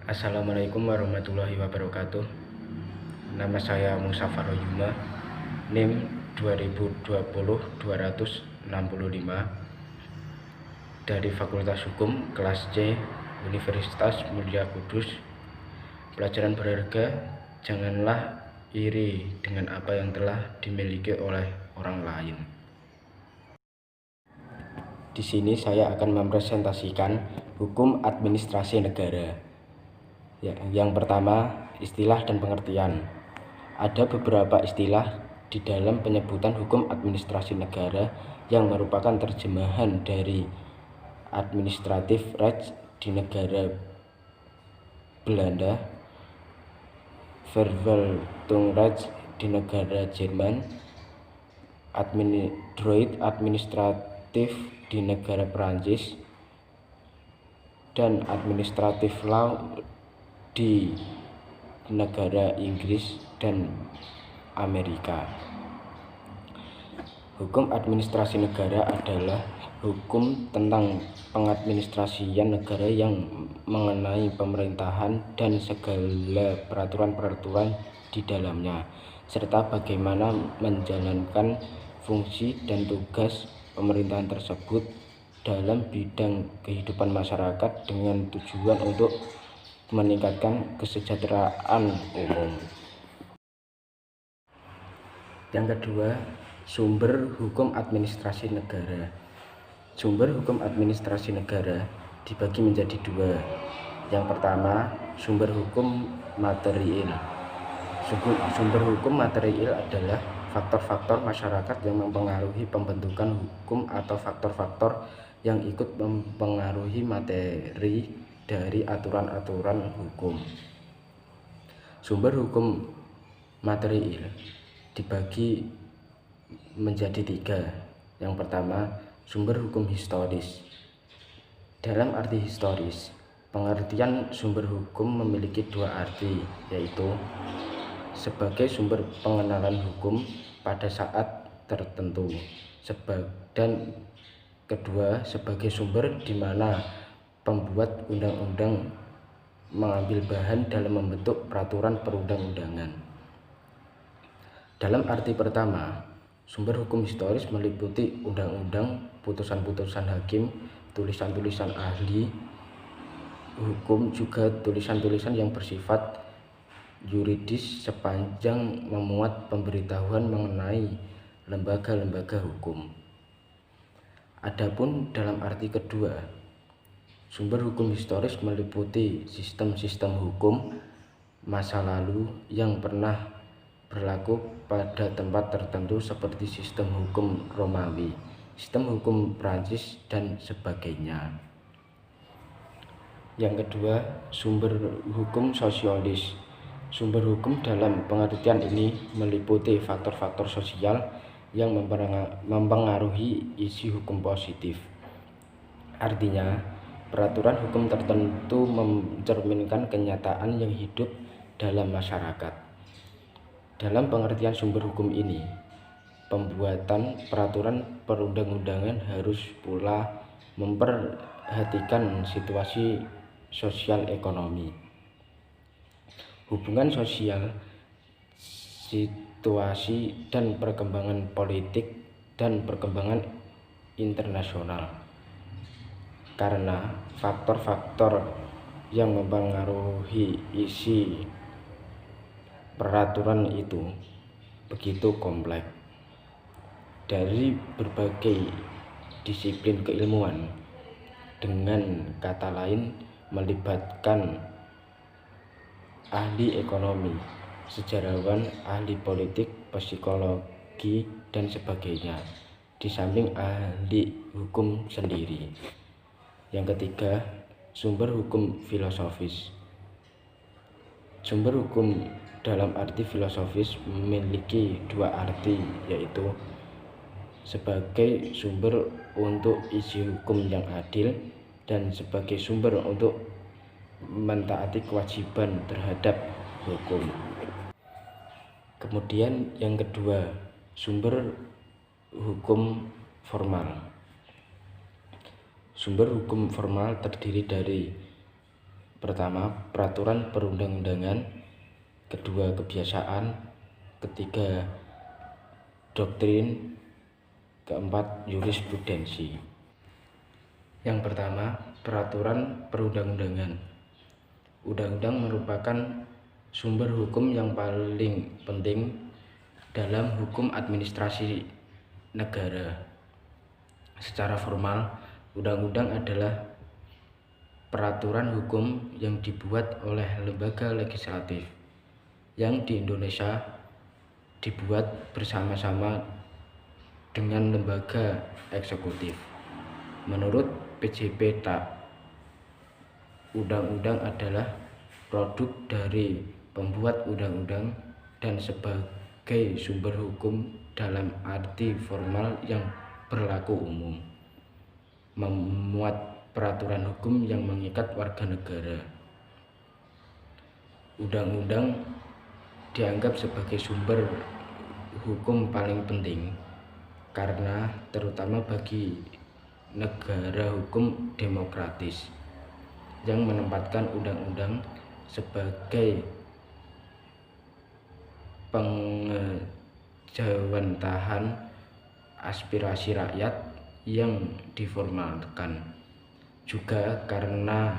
Assalamualaikum warahmatullahi wabarakatuh. Nama saya Musa Faroyuma, NIM 2020-265 dari Fakultas Hukum kelas C Universitas Mulia Kudus. Pelajaran berharga, janganlah iri dengan apa yang telah dimiliki oleh orang lain. Di sini saya akan mempresentasikan hukum administrasi negara. Yang pertama, istilah dan pengertian. Ada beberapa istilah di dalam penyebutan hukum administrasi negara yang merupakan terjemahan dari administrative rights di negara Belanda, Verwaltungsrecht di negara Jerman, droit administratif di negara Perancis, dan administrative law di negara Inggris dan Amerika. Hukum administrasi negara adalah hukum tentang pengadministrasian negara yang mengenai pemerintahan dan segala peraturan-peraturan di dalamnya, serta bagaimana menjalankan fungsi dan tugas pemerintahan tersebut dalam bidang kehidupan masyarakat dengan tujuan untuk meningkatkan kesejahteraan umum. Yang kedua, sumber hukum administrasi negara. Sumber hukum administrasi negara dibagi menjadi dua. Yang pertama, sumber hukum material. Sumber hukum material adalah faktor-faktor masyarakat yang mempengaruhi pembentukan hukum atau faktor-faktor yang ikut mempengaruhi materi dari aturan-aturan hukum. Sumber hukum material dibagi menjadi tiga. Yang pertama, sumber hukum historis. Dalam arti historis, pengertian sumber hukum memiliki dua arti, yaitu sebagai sumber pengenalan hukum pada saat tertentu, dan kedua sebagai sumber di mana pembuat undang-undang mengambil bahan dalam membentuk peraturan perundang-undangan. Dalam arti pertama, sumber hukum historis meliputi undang-undang, putusan-putusan hakim, tulisan-tulisan ahli hukum, juga tulisan-tulisan yang bersifat yuridis sepanjang memuat pemberitahuan mengenai lembaga-lembaga hukum. Adapun dalam arti kedua, sumber hukum historis meliputi sistem-sistem hukum masa lalu yang pernah berlaku pada tempat tertentu seperti sistem hukum Romawi, sistem hukum Prancis, dan sebagainya. Yang kedua, sumber hukum sosiologis. Sumber hukum dalam pengertian ini meliputi faktor-faktor sosial yang mempengaruhi isi hukum positif. Artinya, peraturan hukum tertentu mencerminkan kenyataan yang hidup dalam masyarakat. Dalam pengertian sumber hukum ini, pembuatan peraturan perundang-undangan harus pula memperhatikan situasi sosial ekonomi, hubungan sosial, situasi dan perkembangan politik dan perkembangan internasional. Karena faktor-faktor yang mempengaruhi isi peraturan itu begitu kompleks dari berbagai disiplin keilmuan, dengan kata lain melibatkan ahli ekonomi, sejarawan, ahli politik, psikologi, dan sebagainya, di samping ahli hukum sendiri. Yang ketiga, sumber hukum filosofis. Sumber hukum dalam arti filosofis memiliki dua arti, yaitu sebagai sumber untuk isi hukum yang adil dan sebagai sumber untuk mentaati kewajiban terhadap hukum. Kemudian yang kedua, sumber hukum formal. Sumber hukum formal terdiri dari Pertama, peraturan perundang-undangan. Kedua, kebiasaan. Ketiga, doktrin. Keempat, jurisprudensi. Yang pertama, peraturan perundang-undangan. Undang-undang merupakan sumber hukum yang paling penting dalam hukum administrasi negara. Secara formal, undang-undang adalah peraturan hukum yang dibuat oleh lembaga legislatif yang di Indonesia dibuat bersama-sama dengan lembaga eksekutif. Menurut PJP TAK, undang-undang adalah produk dari pembuat undang-undang dan sebagai sumber hukum dalam arti formal yang berlaku umum, memuat peraturan hukum yang mengikat warga negara. Undang-undang dianggap sebagai sumber hukum paling penting karena terutama bagi negara hukum demokratis yang menempatkan undang-undang sebagai pengejawantahan aspirasi rakyat yang diformalkan. Juga karena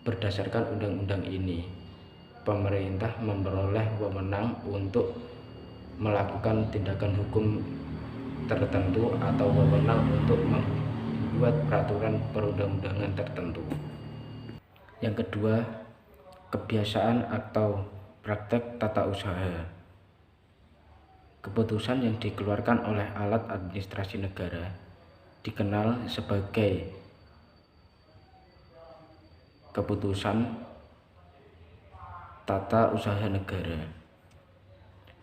berdasarkan undang-undang ini, pemerintah memperoleh wewenang untuk melakukan tindakan hukum tertentu atau wewenang untuk membuat peraturan perundang-undangan tertentu. Yang kedua, kebiasaan atau praktek tata usaha. Keputusan yang dikeluarkan oleh alat administrasi negara dikenal sebagai keputusan tata usaha negara.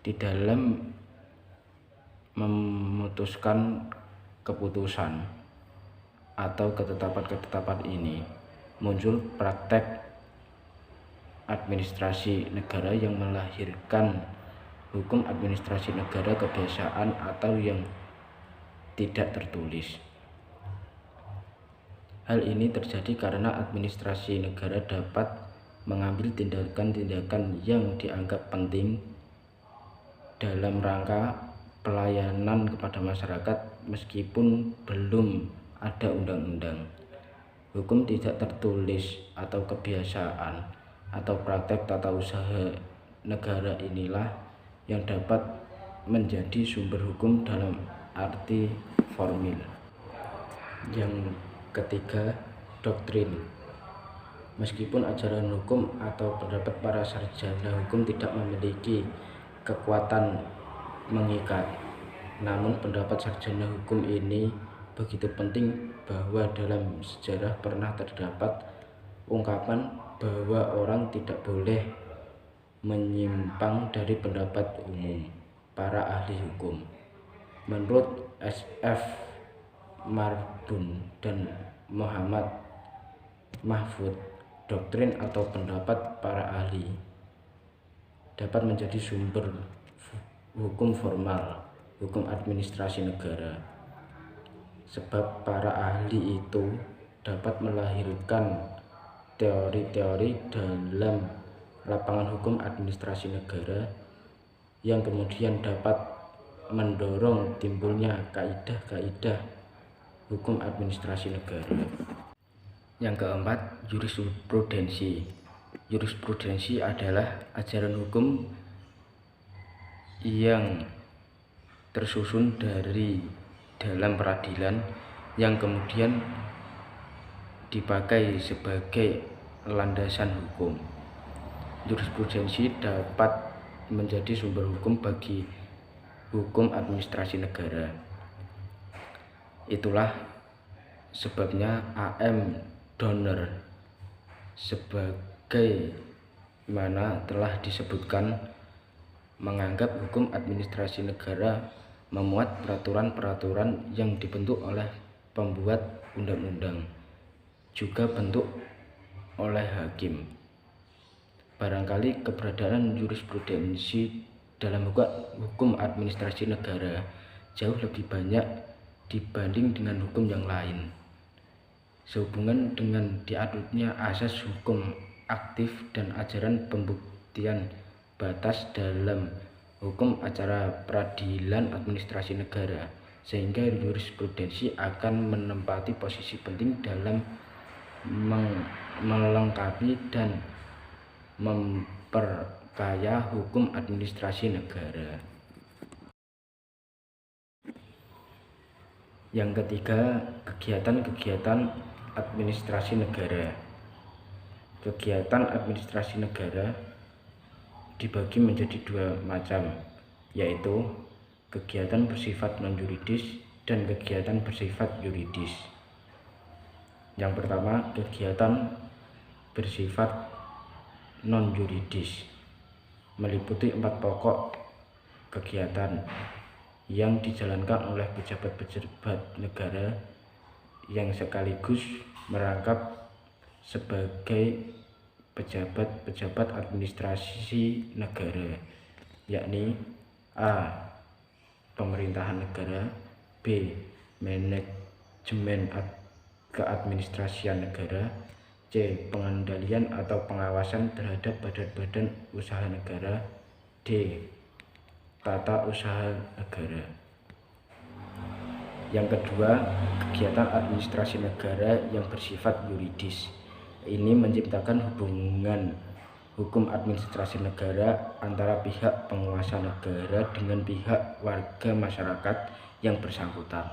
Di dalam memutuskan keputusan atau ketetapan-ketetapan ini muncul praktek administrasi negara yang melahirkan hukum administrasi negara kebiasaan atau yang tidak tertulis. Hal ini terjadi karena administrasi negara dapat mengambil tindakan-tindakan yang dianggap penting dalam rangka pelayanan kepada masyarakat meskipun belum ada undang-undang. Hukum tidak tertulis atau kebiasaan atau praktek tata usaha negara inilah yang dapat menjadi sumber hukum dalam arti formil. Yang ketiga, doktrin. Meskipun ajaran hukum atau pendapat para sarjana hukum tidak memiliki kekuatan mengikat, namun pendapat sarjana hukum ini begitu penting bahwa dalam sejarah pernah terdapat ungkapan bahwa orang tidak boleh menyimpang dari pendapat umum para ahli hukum. Menurut S.F. Mardun dan Muhammad Mahfud, doktrin atau pendapat para ahli dapat menjadi sumber hukum formal, hukum administrasi negara. Sebab para ahli itu dapat melahirkan teori-teori dalam lapangan hukum administrasi negara yang kemudian dapat mendorong timbulnya kaidah-kaidah hukum administrasi negara. Yang keempat, jurisprudensi. Jurisprudensi adalah ajaran hukum yang tersusun dari dalam peradilan yang kemudian dipakai sebagai landasan hukum. Jurisprudensi dapat menjadi sumber hukum bagi hukum administrasi negara. Itulah sebabnya A.M. Donner sebagaimana telah disebutkan menganggap hukum administrasi negara memuat peraturan-peraturan yang dibentuk oleh pembuat undang-undang, juga bentuk oleh hakim. Barangkali keberadaan jurisprudensi dalam hukum administrasi negara jauh lebih banyak dibanding dengan hukum yang lain. sehubungan dengan diadopsinya asas hukum aktif dan ajaran pembuktian batas dalam hukum acara peradilan administrasi negara, sehingga jurisprudensi akan menempati posisi penting dalam melengkapi dan memperkaya hukum administrasi negara. Yang ketiga, kegiatan-kegiatan administrasi negara. Kegiatan administrasi negara dibagi menjadi dua macam, yaitu kegiatan bersifat non-yuridis dan kegiatan bersifat yuridis. Yang pertama, kegiatan bersifat non-yuridis meliputi 4 pokok kegiatan yang dijalankan oleh pejabat-pejabat negara yang sekaligus merangkap sebagai pejabat-pejabat administrasi negara, yakni A. Pemerintahan negara, B. Manajemen keadministrasian negara, C. Pengendalian atau pengawasan terhadap badan-badan usaha negara, D. Tata usaha negara. Yang kedua, kegiatan administrasi negara yang bersifat yuridis. Ini menciptakan hubungan hukum administrasi negara antara pihak penguasa negara dengan pihak warga masyarakat yang bersangkutan.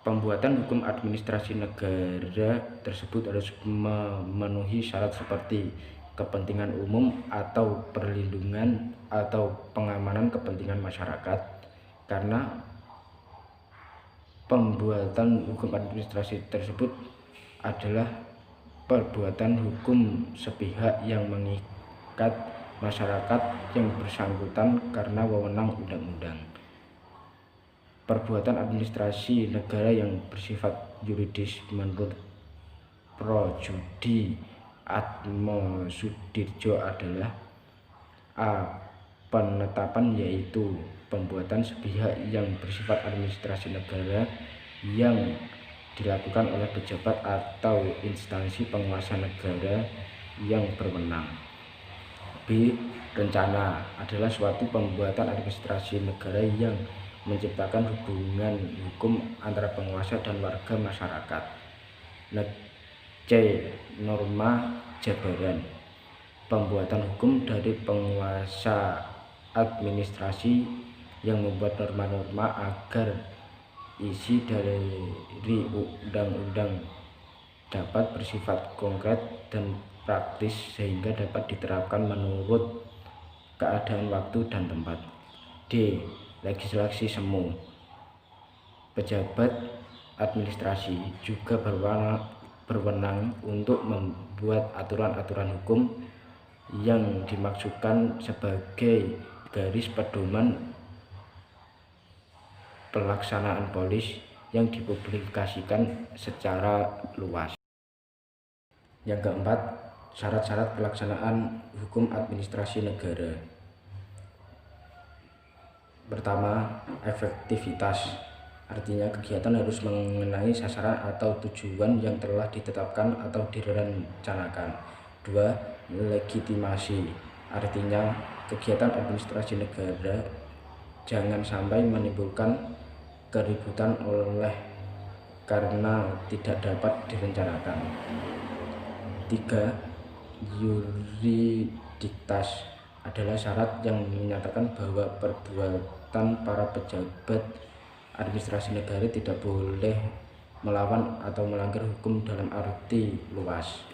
Pembuatan hukum administrasi negara tersebut harus memenuhi syarat seperti kepentingan umum atau perlindungan atau pengamanan kepentingan masyarakat, karena pembuatan hukum administrasi tersebut adalah perbuatan hukum sepihak yang mengikat masyarakat yang bersangkutan karena wewenang undang-undang. Perbuatan administrasi negara yang bersifat yuridis menurut Pro Judi Atmosudirjo adalah A. Penetapan, yaitu pembuatan sepihak yang bersifat administrasi negara yang dilakukan oleh pejabat atau instansi penguasa negara yang berwenang. B. Rencana adalah suatu pembuatan administrasi negara yang menciptakan hubungan hukum antara penguasa dan warga masyarakat. C. Norma jabaran, pembuatan hukum dari penguasa administrasi yang membuat norma-norma agar isi dari undang-undang dapat bersifat konkret dan praktis sehingga dapat diterapkan menurut keadaan waktu dan tempat. D. Legislasi semu, pejabat administrasi juga berwenang untuk membuat aturan-aturan hukum yang dimaksudkan sebagai garis pedoman pelaksanaan polis yang dipublikasikan secara luas. Yang keempat, syarat-syarat pelaksanaan hukum administrasi negara. Pertama, efektivitas, artinya kegiatan harus mengenai sasaran atau tujuan yang telah ditetapkan atau direncanakan. 2. Legitimasi, artinya kegiatan administrasi negara jangan sampai menimbulkan keributan oleh karena tidak dapat direncanakan. 3. Yuriditas adalah syarat yang menyatakan bahwa perbuatan para pejabat administrasi negara tidak boleh melawan atau melanggar hukum dalam arti luas.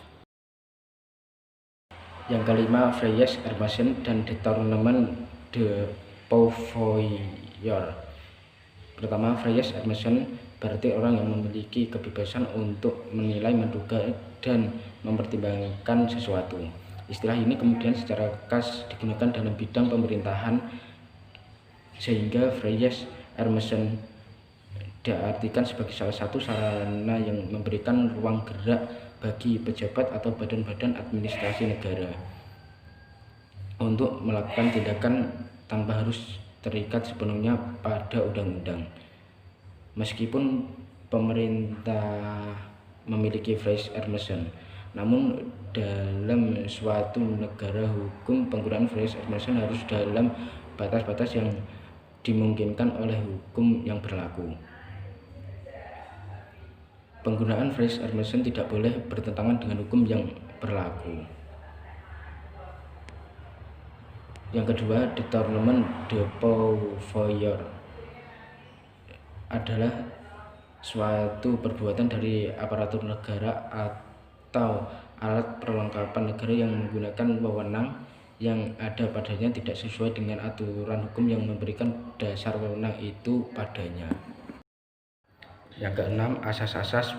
Yang kelima, Freyes, Hermansen, dan Détournement de Pouvoir. Pertama, Freyes, Hermansen berarti orang yang memiliki kebebasan untuk menilai, menduga, dan mempertimbangkan sesuatu. Istilah ini kemudian secara khas digunakan dalam bidang pemerintahan, sehingga Freyes Hermansen diartikan sebagai salah satu sarana yang memberikan ruang gerak bagi pejabat atau badan-badan administrasi negara untuk melakukan tindakan tanpa harus terikat sepenuhnya pada undang-undang. Meskipun pemerintah memiliki Fresh Air Machine. Namun dalam suatu negara hukum, penggunaan Fresh Air Machine harus dalam batas-batas yang dimungkinkan oleh hukum yang berlaku. Penggunaan Fresh Air Machine tidak boleh bertentangan dengan hukum yang berlaku. Yang kedua, Détournement de pouvoir adalah suatu perbuatan dari aparatur negara atau alat perlengkapan negara yang menggunakan wewenang yang ada padanya tidak sesuai dengan aturan hukum yang memberikan dasar wewenang itu padanya. Yang keenam, asas-asas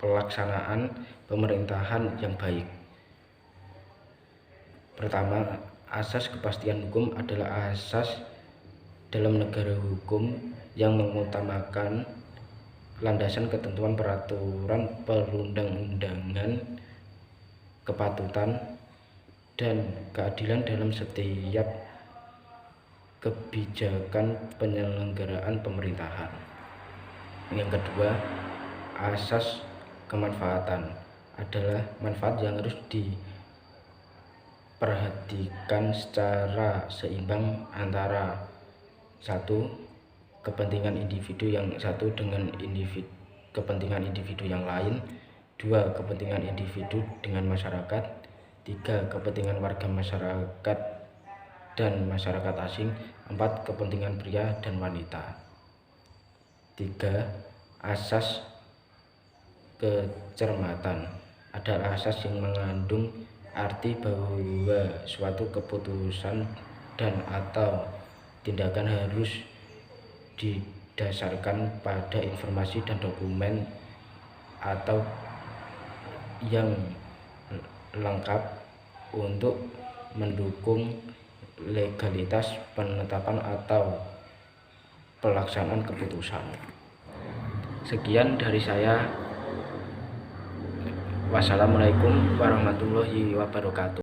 pelaksanaan pemerintahan yang baik. Pertama, asas kepastian hukum adalah asas dalam negara hukum yang mengutamakan landasan ketentuan peraturan perundang-undangan, kepatutan, dan keadilan dalam setiap kebijakan penyelenggaraan pemerintahan. Yang kedua, asas kemanfaatan adalah manfaat yang harus diperhatikan secara seimbang antara satu, kepentingan individu yang satu dengan kepentingan individu yang lain, dua, kepentingan individu dengan masyarakat, tiga, kepentingan warga masyarakat dan masyarakat asing, empat, kepentingan pria dan wanita. Tiga, asas kecermatan adalah asas yang mengandung arti bahwa suatu keputusan dan atau tindakan harus didasarkan pada informasi dan dokumen atau yang lengkap untuk mendukung legalitas penetapan atau pelaksanaan keputusan. Sekian dari saya. Wassalamualaikum warahmatullahi wabarakatuh.